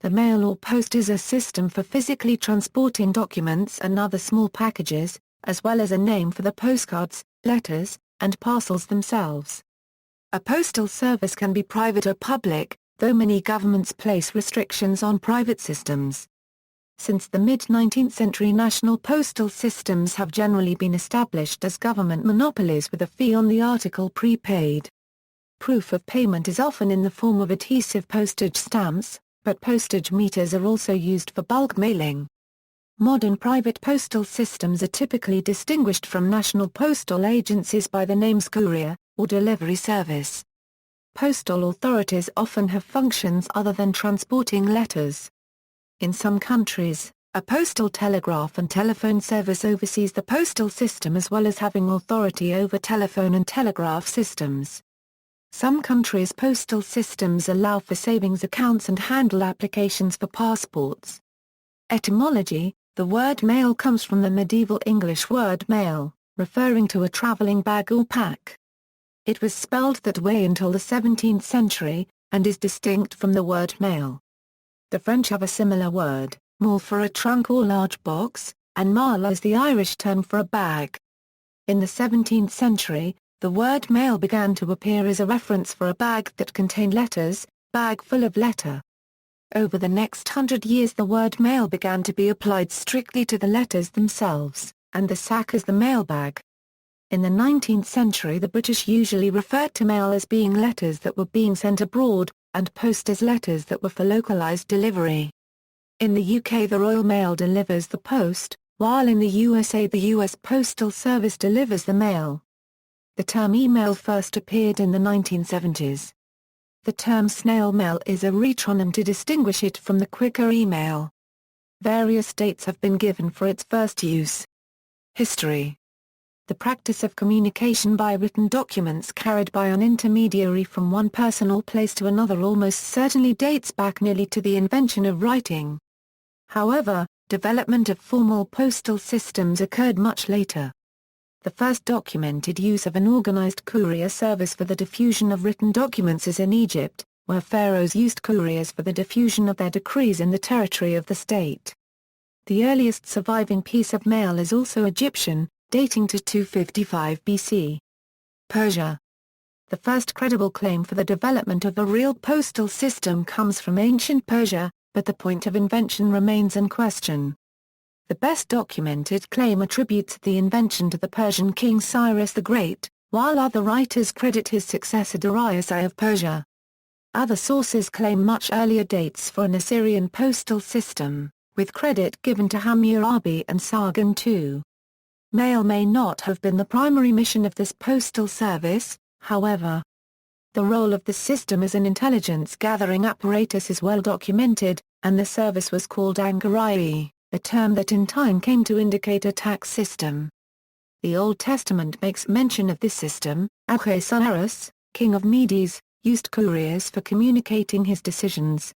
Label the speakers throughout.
Speaker 1: The mail or post is a system for physically transporting documents and other small packages, as well as a name for the postcards, letters, and parcels themselves. A postal service can be private or public, though many governments place restrictions on private systems. Since the mid-19th century, national postal systems have generally been established as government monopolies with a fee on the article prepaid. Proof of payment is often in the form of adhesive postage stamps, but postage meters are also used for bulk mailing. Modern private postal systems are typically distinguished from national postal agencies by the names courier, or delivery service. Postal authorities often have functions other than transporting letters. In some countries, a postal telegraph and telephone service oversees the postal system as well as having authority over telephone and telegraph systems. Some countries' postal systems allow for savings accounts and handle applications for passports. Etymology: the word mail comes from the medieval English word mail, referring to a traveling bag or pack. It was spelled that way until the 17th century, and is distinct from the word mail. The French have a similar word, mail for a trunk or large box, and mail is the Irish term for a bag. In the 17th century, the word mail began to appear as a reference for a bag that contained letters, bag full of letter. Over the next 100 years the word mail began to be applied strictly to the letters themselves, and the sack as the mailbag. In the 19th century the British usually referred to mail as being letters that were being sent abroad, and post as letters that were for localised delivery. In the UK the Royal Mail delivers the post, while in the USA the US Postal Service delivers the mail. The term email first appeared in the 1970s. The term snail mail is a retronym to distinguish it from the quicker email. Various dates have been given for its first use. History: the practice of communication by written documents carried by an intermediary from one person or place to another almost certainly dates back nearly to the invention of writing. However, development of formal postal systems occurred much later. The first documented use of an organized courier service for the diffusion of written documents is in Egypt, where pharaohs used couriers for the diffusion of their decrees in the territory of the state. The earliest surviving piece of mail is also Egyptian, dating to 255 BC. Persia. The first credible claim for the development of a real postal system comes from ancient Persia, but the point of invention remains in question. The best documented claim attributes the invention to the Persian king Cyrus the Great, while other writers credit his successor Darius I of Persia. Other sources claim much earlier dates for an Assyrian postal system, with credit given to Hammurabi and Sargon II. Mail may not have been the primary mission of this postal service, however. The role of the system as an intelligence-gathering apparatus is well documented, and the service was called Angarai, a term that in time came to indicate a tax system. The Old Testament makes mention of this system. Ahasuerus, king of Medes, used couriers for communicating his decisions.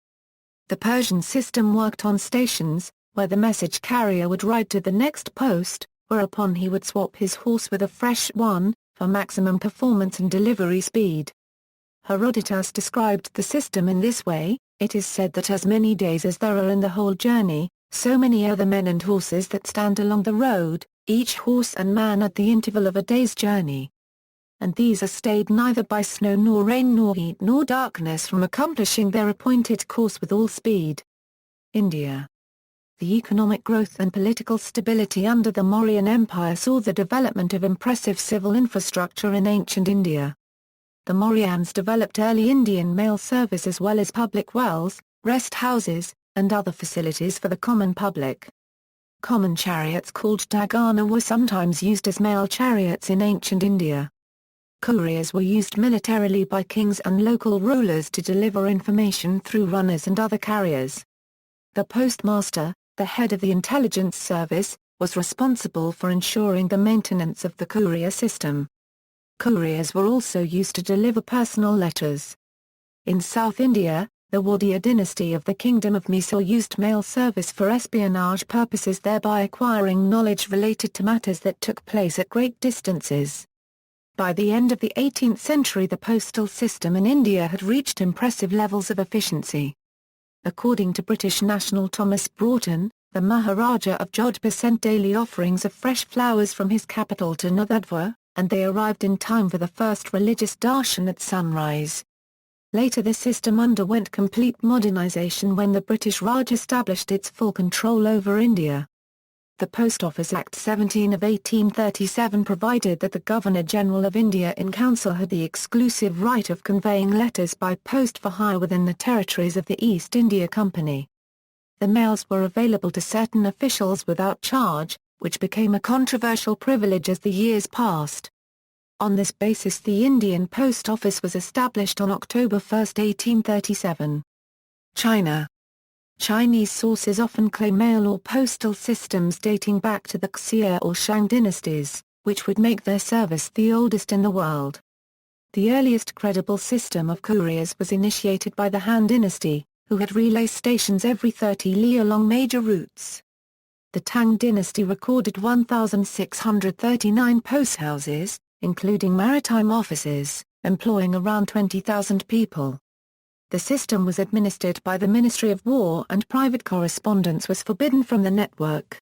Speaker 1: The Persian system worked on stations, where the message carrier would ride to the next post, whereupon he would swap his horse with a fresh one, for maximum performance and delivery speed. Herodotus described the system in this way: it is said that as many days as there are in the whole journey, so many are the men and horses that stand along the road, each horse and man at the interval of a day's journey. And these are stayed neither by snow nor rain nor heat nor darkness from accomplishing their appointed course with all speed. India. The economic growth and political stability under the Mauryan Empire saw the development of impressive civil infrastructure in ancient India. The Mauryans developed early Indian mail service as well as public wells, rest houses, and other facilities for the common public. Common chariots called dagana were sometimes used as mail chariots in ancient India. Couriers were used militarily by kings and local rulers to deliver information through runners and other carriers. The postmaster, the head of the intelligence service, was responsible for ensuring the maintenance of the courier system. Couriers were also used to deliver personal letters. In South India, the Wadiyar dynasty of the Kingdom of Mysore used mail service for espionage purposes, thereby acquiring knowledge related to matters that took place at great distances. By the end of the 18th century the postal system in India had reached impressive levels of efficiency. According to British national Thomas Broughton, the Maharaja of Jodhpur sent daily offerings of fresh flowers from his capital to Navadvip, and they arrived in time for the first religious darshan at sunrise. Later the system underwent complete modernisation when the British Raj established its full control over India. The Post Office Act 17 of 1837 provided that the Governor-General of India in Council had the exclusive right of conveying letters by post for hire within the territories of the East India Company. The mails were available to certain officials without charge, which became a controversial privilege as the years passed. On this basis the Indian Post Office was established on October 1, 1837. China. Chinese sources often claim mail or postal systems dating back to the Xia or Shang dynasties, which would make their service the oldest in the world. The earliest credible system of couriers was initiated by the Han dynasty, who had relay stations every 30 li along major routes. The Tang dynasty recorded 1,639 posthouses, including maritime offices, employing around 20,000 people. The system was administered by the Ministry of War and private correspondence was forbidden from the network.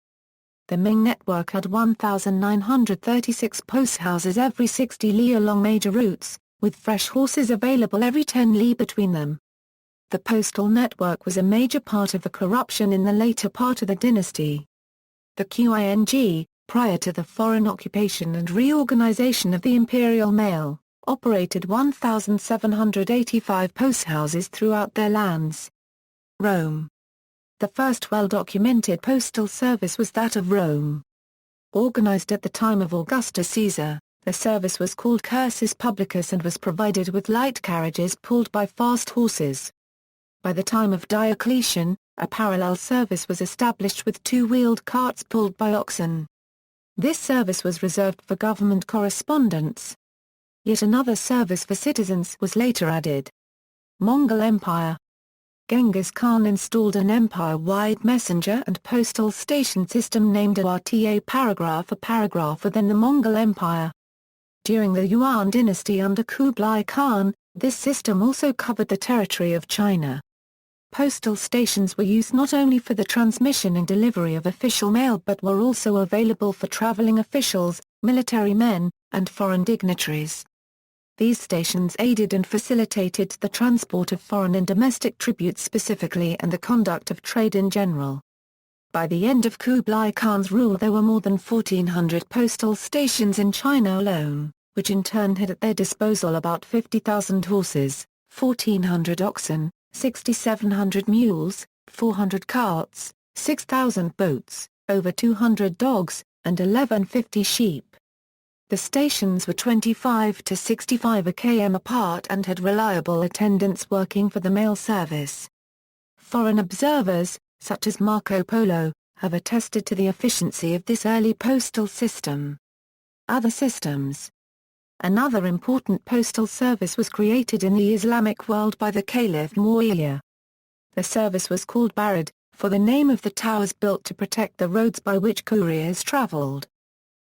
Speaker 1: The Ming network had 1,936 posthouses every 60 li along major routes, with fresh horses available every 10 li between them. The postal network was a major part of the corruption in the later part of the dynasty. The Qing, prior to the foreign occupation and reorganization of the imperial mail, operated 1,785 posthouses throughout their lands. Rome. The first well-documented postal service was that of Rome. Organized at the time of Augustus Caesar, the service was called cursus publicus and was provided with light carriages pulled by fast horses. By the time of Diocletian, a parallel service was established with two-wheeled carts pulled by oxen. This service was reserved for government correspondence. Yet another service for citizens was later added. Mongol Empire. Genghis Khan installed an empire-wide messenger and postal station system named Arta paragraph within the Mongol Empire. During the Yuan dynasty under Kublai Khan, this system also covered the territory of China. Postal stations were used not only for the transmission and delivery of official mail but were also available for traveling officials, military men, and foreign dignitaries. These stations aided and facilitated the transport of foreign and domestic tributes specifically and the conduct of trade in general. By the end of Kublai Khan's rule there were more than 1,400 postal stations in China alone, which in turn had at their disposal about 50,000 horses, 1,400 oxen, 6,700 mules, 400 carts, 6,000 boats, over 200 dogs, and 1,150 sheep. The stations were 25 to 65 km apart and had reliable attendants working for the mail service. Foreign observers, such as Marco Polo, have attested to the efficiency of this early postal system. Other systems. Another important postal service was created in the Islamic world by the Caliph Muawiyah. The service was called Barid, for the name of the towers built to protect the roads by which couriers traveled.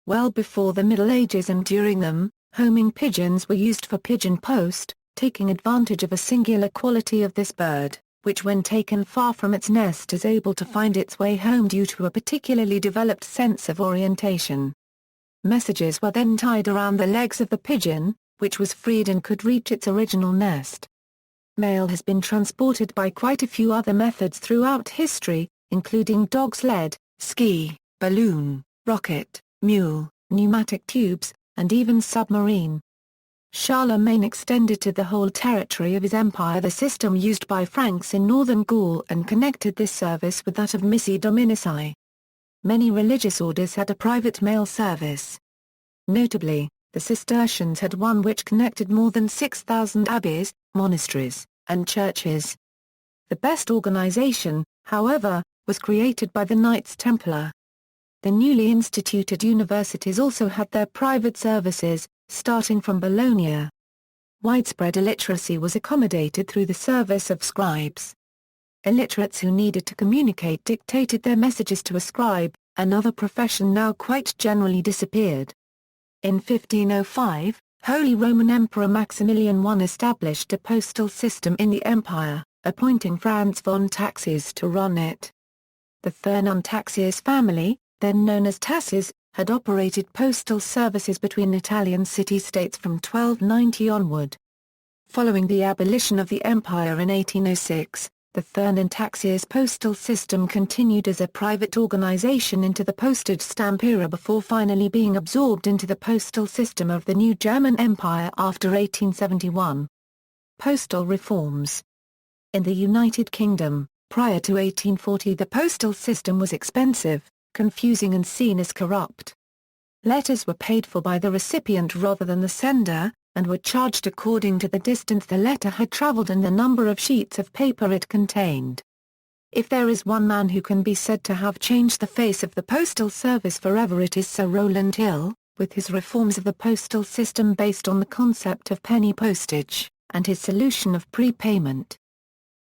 Speaker 1: Well before the Middle Ages and during them, homing pigeons were used for pigeon post, taking advantage of a singular quality of this bird, which when taken far from its nest is able to find its way home due to a particularly developed sense of orientation. Messages were then tied around the legs of the pigeon, which was freed and could reach its original nest. Mail has been transported by quite a few other methods throughout history, including dog sled, ski, balloon, rocket, mule, pneumatic tubes, and even submarine. Charlemagne extended to the whole territory of his empire the system used by Franks in northern Gaul and connected this service with that of Missi Dominici. Many religious orders had a private mail service. Notably, the Cistercians had one which connected more than 6,000 abbeys, monasteries, and churches. The best organization, however, was created by the Knights Templar. The newly instituted universities also had their private services, starting from Bologna. Widespread illiteracy was accommodated through the service of scribes. Illiterates who needed to communicate dictated their messages to a scribe, another profession now quite generally disappeared. In 1505, Holy Roman Emperor Maximilian I established a postal system in the empire, appointing Franz von Taxis to run it. The Thurnum Taxius family, then known as Tassis, had operated postal services between Italian city-states from 1290 onward. Following the abolition of the empire in 1806, the Thurnum Taxius postal system continued as a private organization into the postage stamp era before finally being absorbed into the postal system of the new German Empire after 1871. Postal reforms. In the United Kingdom, prior to 1840, the postal system was expensive, confusing and seen as corrupt. Letters were paid for by the recipient rather than the sender, and were charged according to the distance the letter had traveled and the number of sheets of paper it contained. If there is one man who can be said to have changed the face of the postal service forever, it is Sir Rowland Hill, with his reforms of the postal system based on the concept of penny postage, and his solution of prepayment.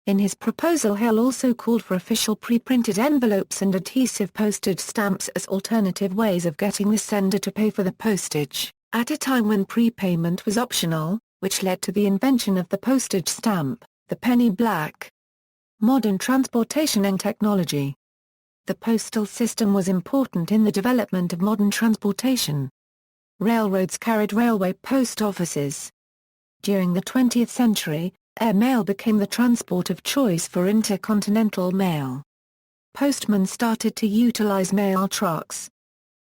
Speaker 1: In his proposal, Hill also called for official pre-printed envelopes and adhesive postage stamps as alternative ways of getting the sender to pay for the postage, at a time when prepayment was optional, which led to the invention of the postage stamp, the penny black. Modern transportation and technology. The postal system was important in the development of modern transportation. Railroads carried railway post offices. During the 20th century, air mail became the transport of choice for intercontinental mail. Postmen started to utilize mail trucks.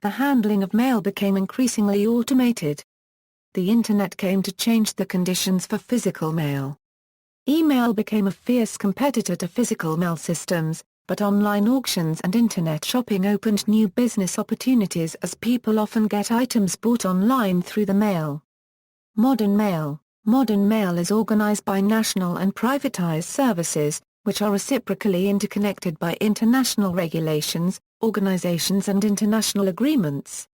Speaker 1: The handling of mail became increasingly automated. The Internet came to change the conditions for physical mail. Email became a fierce competitor to physical mail systems, but online auctions and Internet shopping opened new business opportunities as people often get items bought online through the mail. Modern mail. Modern mail is organized by national and privatized services, which are reciprocally interconnected by international regulations, organizations and international agreements.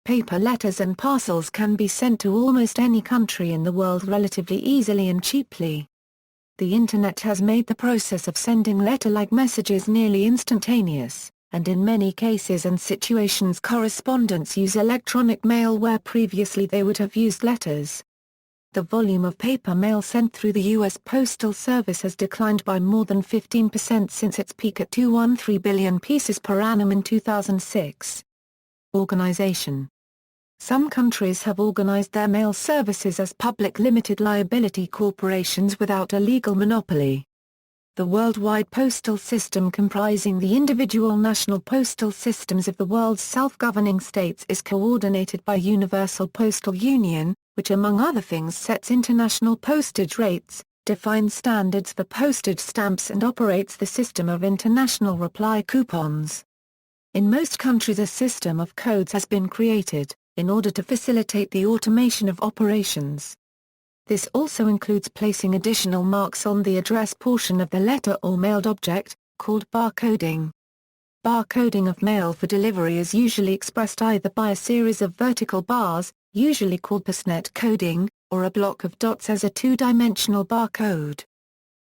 Speaker 1: Paper letters and parcels can be sent to almost any country in the world relatively easily and cheaply. The Internet has made the process of sending letter-like messages nearly instantaneous, and in many cases and situations correspondents use electronic mail where previously they would have used letters. The volume of paper mail sent through the U.S. Postal Service has declined by more than 15% since its peak at 213 billion pieces per annum in 2006. Organization. Some countries have organized their mail services as public limited liability corporations without a legal monopoly. The worldwide postal system, comprising the individual national postal systems of the world's self-governing states, is coordinated by Universal Postal Union, which among other things sets international postage rates, defines standards for postage stamps and operates the system of international reply coupons. In most countries a system of codes has been created, in order to facilitate the automation of operations. This also includes placing additional marks on the address portion of the letter or mailed object, called barcoding. Barcoding of mail for delivery is usually expressed either by a series of vertical bars, usually called postnet coding, or a block of dots as a two-dimensional barcode.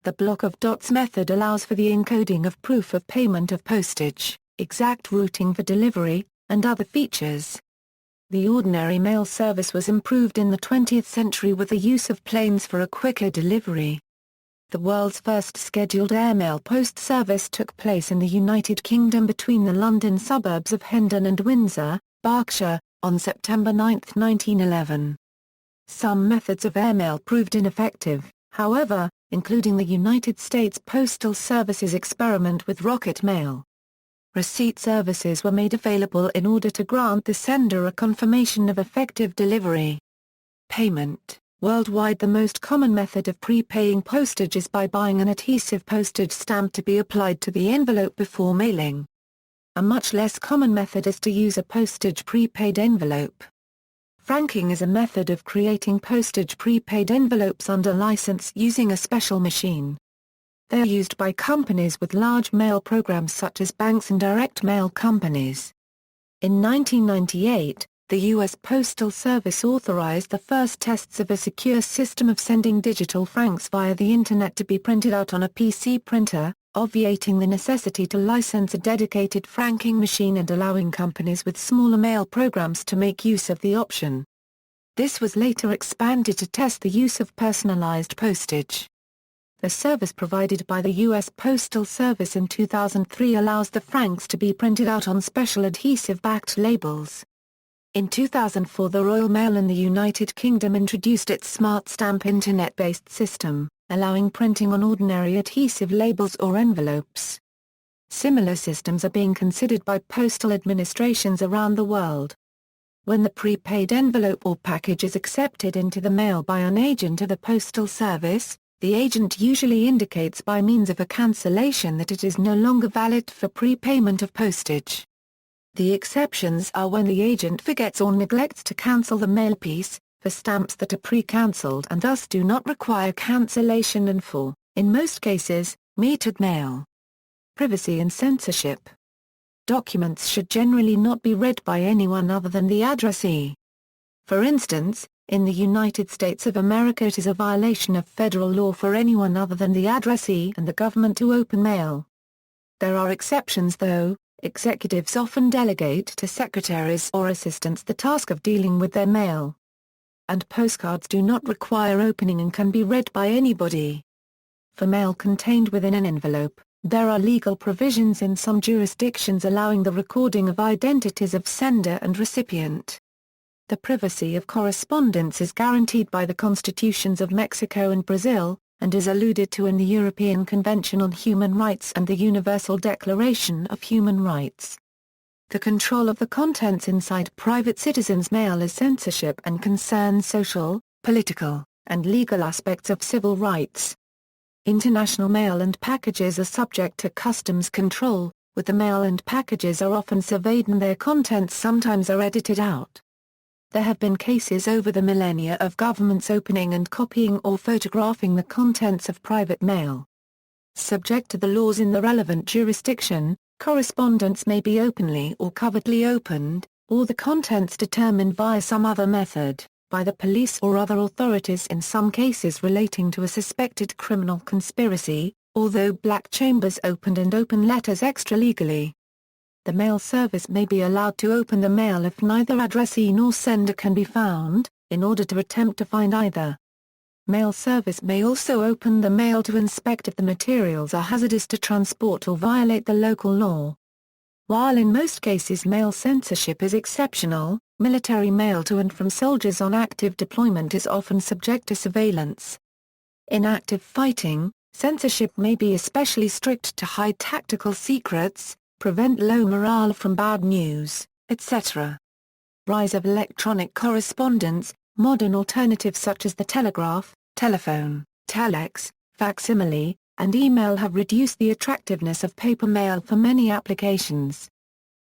Speaker 1: The block of dots method allows for the encoding of proof of payment of postage, exact routing for delivery, and other features. The ordinary mail service was improved in the 20th century with the use of planes for a quicker delivery. The world's first scheduled airmail post service took place in the United Kingdom between the London suburbs of Hendon and Windsor, Berkshire, on September 9, 1911. Some methods of airmail proved ineffective, however, including the United States Postal Service's experiment with rocket mail. Receipt services were made available in order to grant the sender a confirmation of effective delivery. Payment. Worldwide, the most common method of prepaying postage is by buying an adhesive postage stamp to be applied to the envelope before mailing. A much less common method is to use a postage prepaid envelope. Franking is a method of creating postage prepaid envelopes under license using a special machine. They are used by companies with large mail programs such as banks and direct mail companies. In 1998, the U.S. Postal Service authorized the first tests of a secure system of sending digital franks via the Internet to be printed out on a PC printer, obviating the necessity to license a dedicated franking machine and allowing companies with smaller mail programs to make use of the option. This was later expanded to test the use of personalized postage. The service provided by the U.S. Postal Service in 2003 allows the francs to be printed out on special adhesive-backed labels. In 2004 the Royal Mail in the United Kingdom introduced its Smart Stamp internet-based system, allowing printing on ordinary adhesive labels or envelopes. Similar systems are being considered by postal administrations around the world. When the prepaid envelope or package is accepted into the mail by an agent of the Postal Service, the agent usually indicates by means of a cancellation that it is no longer valid for prepayment of postage. The exceptions are when the agent forgets or neglects to cancel the mail piece, for stamps that are pre-cancelled and thus do not require cancellation, and for, in most cases, metered mail. Privacy and censorship. Documents should generally not be read by anyone other than the addressee. For instance, in the United States of America it is a violation of federal law for anyone other than the addressee and the government to open mail. There are exceptions though. Executives often delegate to secretaries or assistants the task of dealing with their mail. And postcards do not require opening and can be read by anybody. For mail contained within an envelope, there are legal provisions in some jurisdictions allowing the recording of identities of sender and recipient. The privacy of correspondence is guaranteed by the constitutions of Mexico and Brazil, and is alluded to in the European Convention on Human Rights and the Universal Declaration of Human Rights. The control of the contents inside private citizens' mail is censorship and concerns social, political, and legal aspects of civil rights. International mail and packages are subject to customs control, with the mail and packages are often surveyed and their contents sometimes are edited out. There have been cases over the millennia of governments opening and copying or photographing the contents of private mail. Subject to the laws in the relevant jurisdiction, correspondence may be openly or covertly opened, or the contents determined via some other method, by the police or other authorities in some cases relating to a suspected criminal conspiracy, although black chambers opened and open letters extra-legally. The mail service may be allowed to open the mail if neither addressee nor sender can be found, in order to attempt to find either. Mail service may also open the mail to inspect if the materials are hazardous to transport or violate the local law. While in most cases mail censorship is exceptional, military mail to and from soldiers on active deployment is often subject to surveillance. In active fighting, censorship may be especially strict to hide tactical secrets, prevent low morale from bad news, etc. Rise of electronic correspondence. Modern alternatives such as the telegraph, telephone, telex, facsimile, and email have reduced the attractiveness of paper mail for many applications.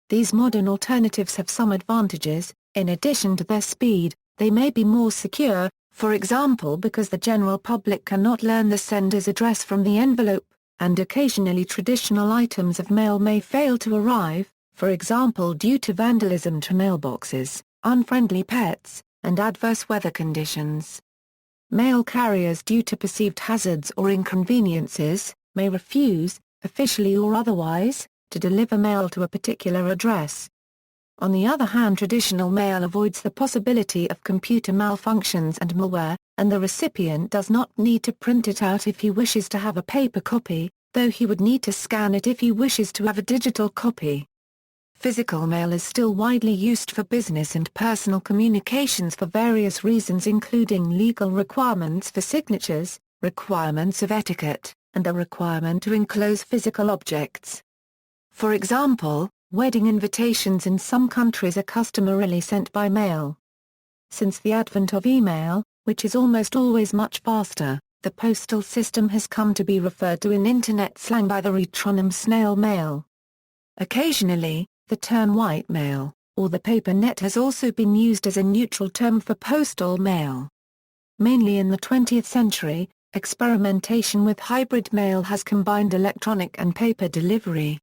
Speaker 1: These modern alternatives have some advantages. In addition to their speed, they may be more secure, for example because the general public cannot learn the sender's address from the envelope, and occasionally traditional items of mail may fail to arrive, for example due to vandalism to mailboxes, unfriendly pets, and adverse weather conditions. Mail carriers, due to perceived hazards or inconveniences, may refuse, officially or otherwise, to deliver mail to a particular address. On the other hand, traditional mail avoids the possibility of computer malfunctions and malware, and the recipient does not need to print it out if he wishes to have a paper copy, though he would need to scan it if he wishes to have a digital copy. Physical mail is still widely used for business and personal communications for various reasons, including legal requirements for signatures, requirements of etiquette, and the requirement to enclose physical objects. For example, wedding invitations in some countries are customarily sent by mail. Since the advent of email, which is almost always much faster, the postal system has come to be referred to in Internet slang by the retronym snail mail. Occasionally, the term white mail, or the paper net, has also been used as a neutral term for postal mail. Mainly in the 20th century, experimentation with hybrid mail has combined electronic and paper delivery.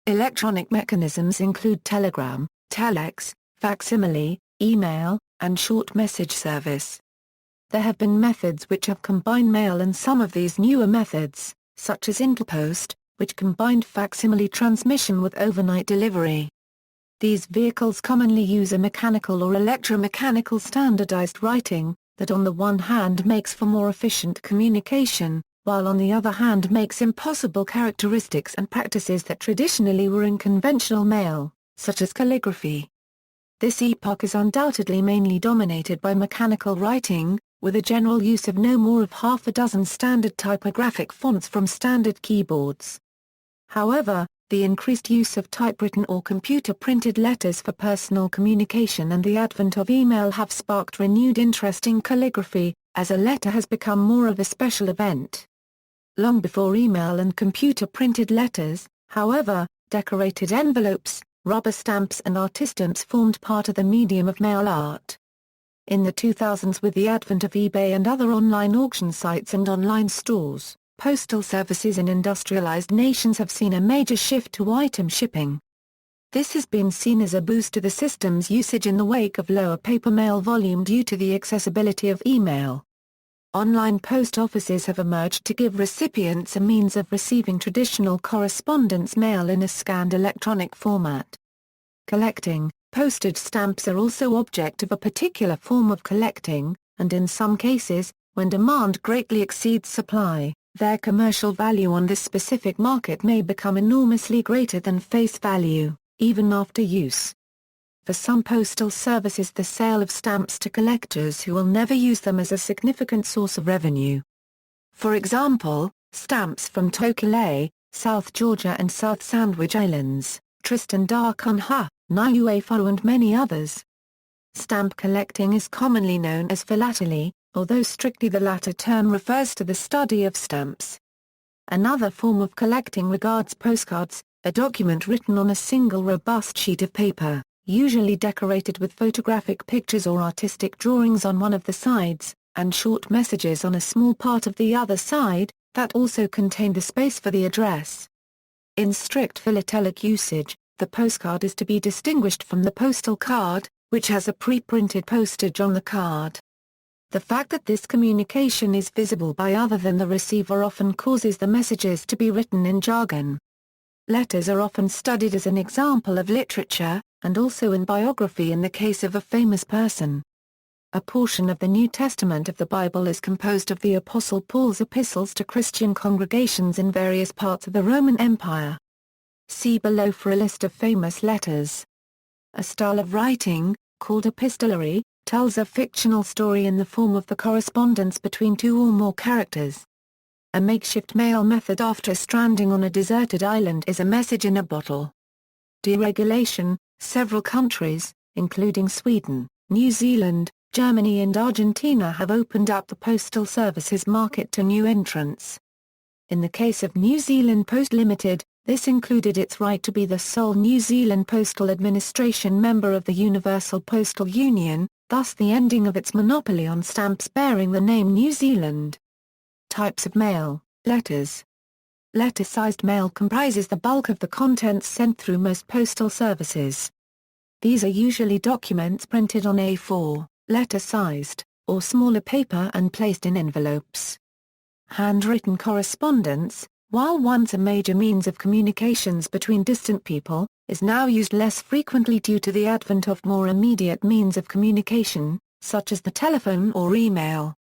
Speaker 1: Electronic mechanisms include telegram, telex, facsimile, email, and short message service. There have been methods which have combined mail, and some of these newer methods, such as Interpost, which combined facsimile transmission with overnight delivery. These vehicles commonly use a mechanical or electromechanical standardized writing, that on the one hand makes for more efficient communication, while on the other hand makes impossible characteristics and practices that traditionally were in conventional mail, such as calligraphy. This epoch is undoubtedly mainly dominated by mechanical writing, with a general use of no more of half a dozen standard typographic fonts from standard keyboards. However, the increased use of typewritten or computer-printed letters for personal communication and the advent of email have sparked renewed interest in calligraphy, as a letter has become more of a special event. Long before email and computer-printed letters, however, decorated envelopes, rubber stamps and artistamps formed part of the medium of mail art. In the 2000s, with the advent of eBay and other online auction sites and online stores, postal services in industrialized nations have seen a major shift to item shipping. This has been seen as a boost to the system's usage in the wake of lower paper mail volume due to the accessibility of email. Online post offices have emerged to give recipients a means of receiving traditional correspondence mail in a scanned electronic format. Collecting, postage stamps are also object of a particular form of collecting, and in some cases, when demand greatly exceeds supply, their commercial value on this specific market may become enormously greater than face value, even after use. For some postal services, the sale of stamps to collectors who will never use them is a significant source of revenue. For example, stamps from Tokele, South Georgia and South Sandwich Islands, Tristan da Cunha, Niue Fo and many others. Stamp collecting is commonly known as philately, although strictly the latter term refers to the study of stamps. Another form of collecting regards postcards, a document written on a single robust sheet of paper, usually decorated with photographic pictures or artistic drawings on one of the sides, and short messages on a small part of the other side, that also contain the space for the address. In strict philatelic usage, the postcard is to be distinguished from the postal card, which has a pre-printed postage on the card. The fact that this communication is visible by other than the receiver often causes the messages to be written in jargon. Letters are often studied as an example of literature, and also in biography in the case of a famous person. A portion of the New Testament of the Bible is composed of the Apostle Paul's epistles to Christian congregations in various parts of the Roman Empire. See below for a list of famous letters. A style of writing, called epistolary, tells a fictional story in the form of the correspondence between two or more characters. A makeshift mail method after stranding on a deserted island is a message in a bottle. Deregulation. Several countries, including Sweden, New Zealand, Germany and Argentina, have opened up the postal services market to new entrants. In the case of New Zealand Post Limited, this included its right to be the sole New Zealand Postal Administration member of the Universal Postal Union, thus the ending of its monopoly on stamps bearing the name New Zealand. Types of mail, letters. Letter-sized mail comprises the bulk of the contents sent through most postal services. These are usually documents printed on A4, letter-sized, or smaller paper and placed in envelopes. Handwritten correspondence, while once a major means of communications between distant people, is now used less frequently due to the advent of more immediate means of communication, such as the telephone or email.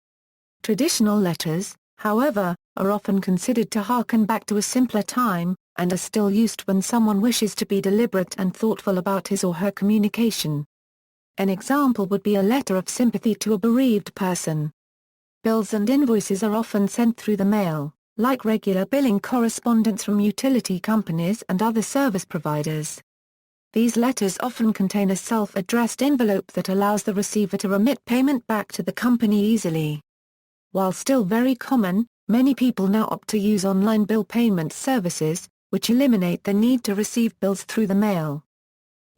Speaker 1: Traditional letters, however, are often considered to harken back to a simpler time, and are still used when someone wishes to be deliberate and thoughtful about his or her communication. An example would be a letter of sympathy to a bereaved person. Bills and invoices are often sent through the mail, like regular billing correspondence from utility companies and other service providers. These letters often contain a self-addressed envelope that allows the receiver to remit payment back to the company easily. While still very common, many people now opt to use online bill payment services, which eliminate the need to receive bills through the mail.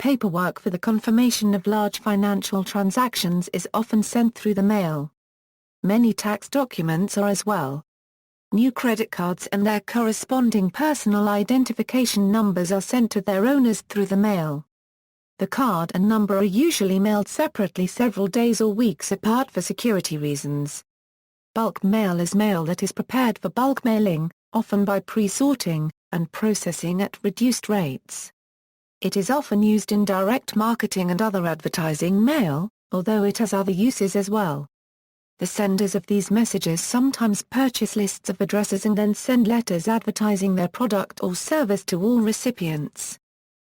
Speaker 1: Paperwork for the confirmation of large financial transactions is often sent through the mail. Many tax documents are as well. New credit cards and their corresponding personal identification numbers are sent to their owners through the mail. The card and number are usually mailed separately several days or weeks apart for security reasons. Bulk mail is mail that is prepared for bulk mailing, often by pre-sorting, and processing at reduced rates. It is often used in direct marketing and other advertising mail, although it has other uses as well. The senders of these messages sometimes purchase lists of addresses and then send letters advertising their product or service to all recipients.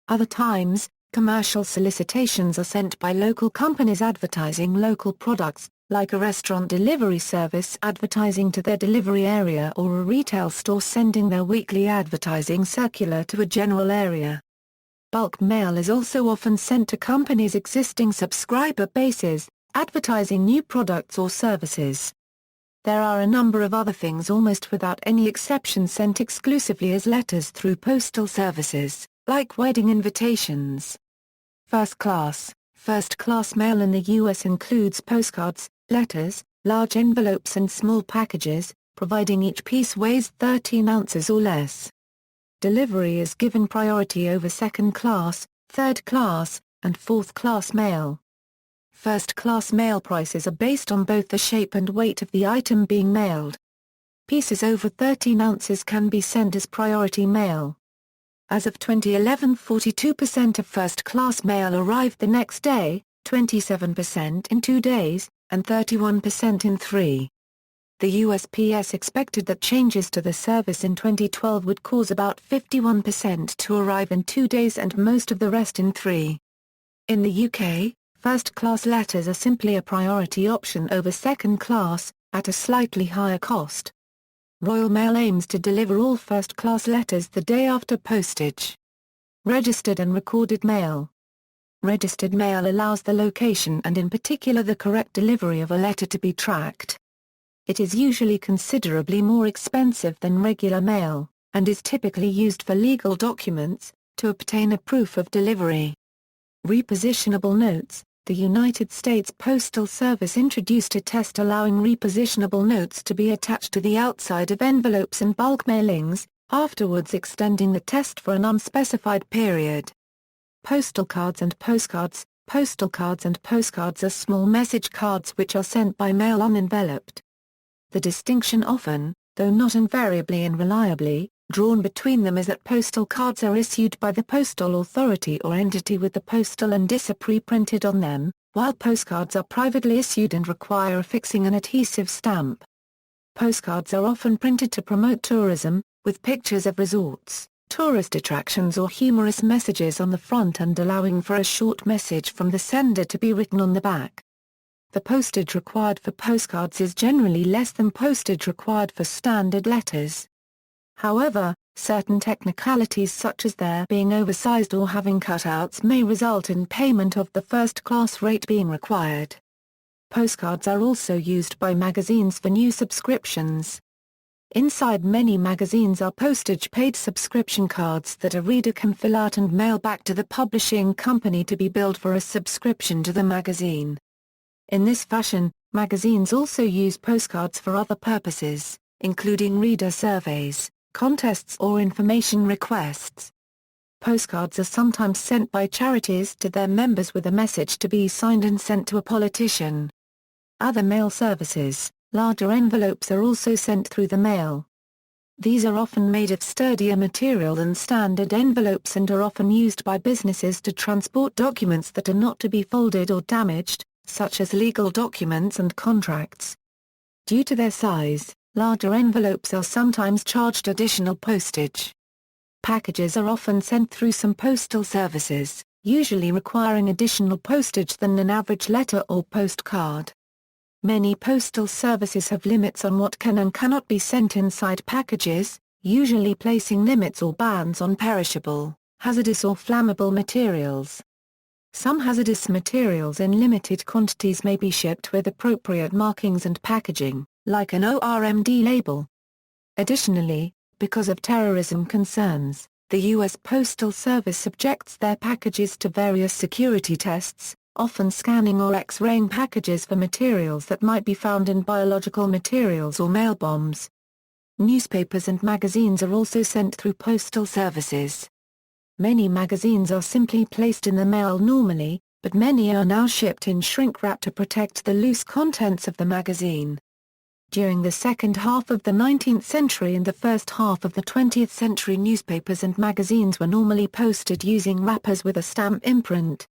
Speaker 1: Other times, commercial solicitations are sent by local companies advertising local products, like a restaurant delivery service advertising to their delivery area or a retail store sending their weekly advertising circular to a general area. Bulk mail is also often sent to companies' existing subscriber bases, advertising new products or services. There are a number of other things almost without any exception sent exclusively as letters through postal services, like wedding invitations. First class mail in the U.S. includes postcards, letters, large envelopes and small packages, providing each piece weighs 13 ounces or less. Delivery is given priority over second class, third class, and fourth class mail. First class mail prices are based on both the shape and weight of the item being mailed. Pieces over 13 ounces can be sent as priority mail. As of 2011, 42% of first-class mail arrived the next day, 27% in 2 days, and 31% in 3. The USPS expected that changes to the service in 2012 would cause about 51% to arrive in 2 days and most of the rest in 3. In the UK, first-class letters are simply a priority option over second class, at a slightly higher cost. Royal Mail aims to deliver all first-class letters the day after postage. Registered and recorded mail. Registered mail allows the location and in particular the correct delivery of a letter to be tracked. It is usually considerably more expensive than regular mail, and is typically used for legal documents, to obtain a proof of delivery. Repositionable notes. The United States Postal Service introduced a test allowing repositionable notes to be attached to the outside of envelopes and bulk mailings, afterwards extending the test for an unspecified period. Postal cards and postcards. Postal cards and postcards are small message cards which are sent by mail unenveloped. The distinction often, though not invariably and reliably, drawn between them is that postal cards are issued by the postal authority or entity with the postal indicia pre-printed on them, while postcards are privately issued and require affixing an adhesive stamp. Postcards are often printed to promote tourism, with pictures of resorts, tourist attractions or humorous messages on the front and allowing for a short message from the sender to be written on the back. The postage required for postcards is generally less than postage required for standard letters. However, certain technicalities such as their being oversized or having cutouts may result in payment of the first-class rate being required. Postcards are also used by magazines for new subscriptions. Inside many magazines are postage-paid subscription cards that a reader can fill out and mail back to the publishing company to be billed for a subscription to the magazine. In this fashion, magazines also use postcards for other purposes, including reader surveys, contests or information requests. Postcards are sometimes sent by charities to their members with a message to be signed and sent to a politician. Other mail services. Larger envelopes are also sent through the mail. These are often made of sturdier material than standard envelopes and are often used by businesses to transport documents that are not to be folded or damaged, such as legal documents and contracts. Due to their size, larger envelopes are sometimes charged additional postage. Packages are often sent through some postal services, usually requiring additional postage than an average letter or postcard. Many postal services have limits on what can and cannot be sent inside packages, usually placing limits or bans on perishable, hazardous or flammable materials. Some hazardous materials in limited quantities may be shipped with appropriate markings and packaging, like an ORMD label. Additionally, because of terrorism concerns, the U.S. Postal Service subjects their packages to various security tests, often scanning or X-raying packages for materials that might be found in biological materials or mail bombs. Newspapers and magazines are also sent through postal services. Many magazines are simply placed in the mail normally, but many are now shipped in shrink wrap to protect the loose contents of the magazine. During the second half of the 19th century and the first half of the 20th century, newspapers and magazines were normally posted using wrappers with a stamp imprint.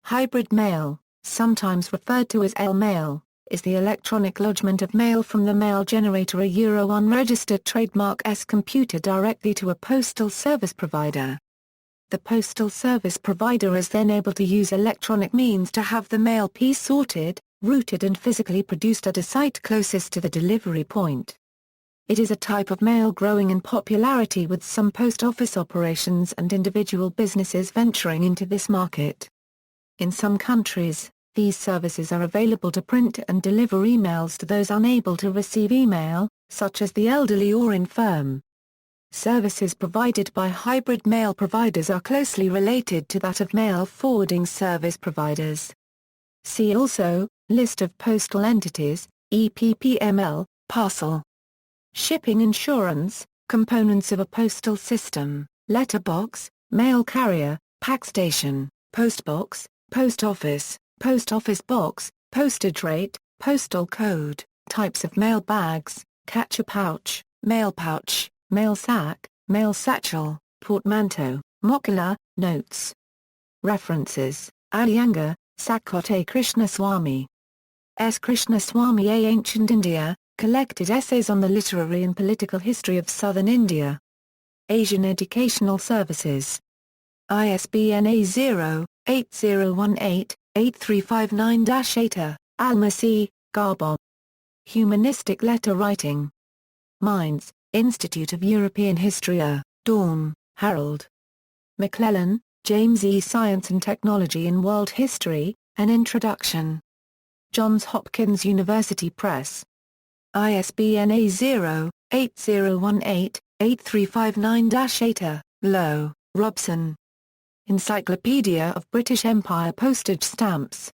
Speaker 1: Hybrid mail, sometimes referred to as L mail, is the electronic lodgement of mail from the mail generator, a Euro unregistered trademark S computer directly to a postal service provider. The postal service provider is then able to use electronic means to have the mail piece sorted, routed and physically produced at a site closest to the delivery point. It is a type of mail growing in popularity, with some post office operations and individual businesses venturing into this market. In some countries, these services are available to print and deliver emails to those unable to receive email, such as the elderly or infirm. Services provided by hybrid mail providers are closely related to that of mail forwarding service providers. See also, List of postal entities, EPPML, parcel. Shipping insurance, components of a postal system, letterbox, mail carrier, pack station, postbox, post office box, postage rate, postal code, types of mail bags, catcher pouch, mail sack, mail satchel, portmanteau, mochila, notes. References: Iyengar, Sakkote Krishnaswamy. S. Krishnaswamy, A. Ancient India, Collected Essays on the Literary and Political History of Southern India. Asian Educational Services. ISBN A0-8018-8359-8, Almasi, Garbon. Humanistic Letter Writing. Mainz, Institute of European History. Dawn, Harold. McClellan, James E. Science and Technology in World History, An Introduction. Johns Hopkins University Press. ISBN A0-8018-8359-8, Lowe, Robson. Encyclopedia of British Empire Postage Stamps.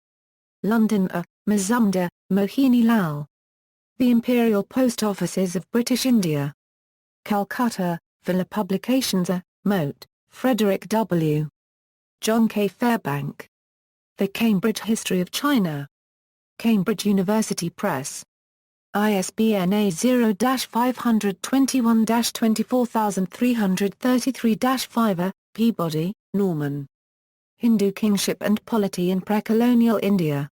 Speaker 1: London A. Mazumdar, Mohini Lal. The Imperial Post Offices of British India. Calcutta, Villa Publications A. Moat, Frederick W. John K. Fairbank. The Cambridge History of China. Cambridge University Press. ISBN A0-521-24333-5 Peabody, Norman. Hindu Kingship and Polity in Pre-Colonial India.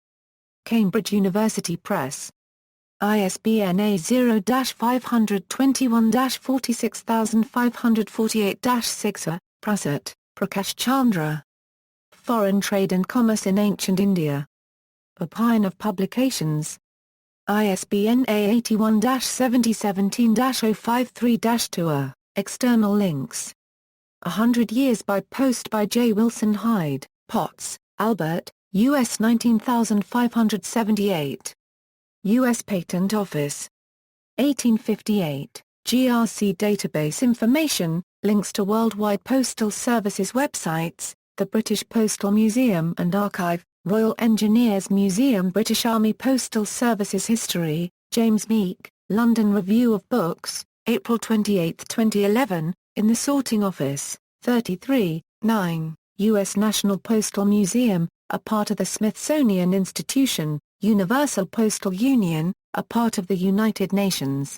Speaker 1: Cambridge University Press. ISBN A0-521-46548-6 Prasad, Prakash Chandra. Foreign Trade and Commerce in Ancient India. Opine of Publications. ISBN A81-7017-053-2. External links. 100 Years by Post by J. Wilson Hyde, Potts, Albert, U.S. 19578. U.S. Patent Office. 1858, GRC Database Information, links to Worldwide Postal Services websites, the British Postal Museum and Archive, Royal Engineers Museum, British Army Postal Services History, James Meek, London Review of Books, April 28, 2011, in the Sorting Office, 33, 9, U.S. National Postal Museum, a part of the Smithsonian Institution, Universal Postal Union, a part of the United Nations.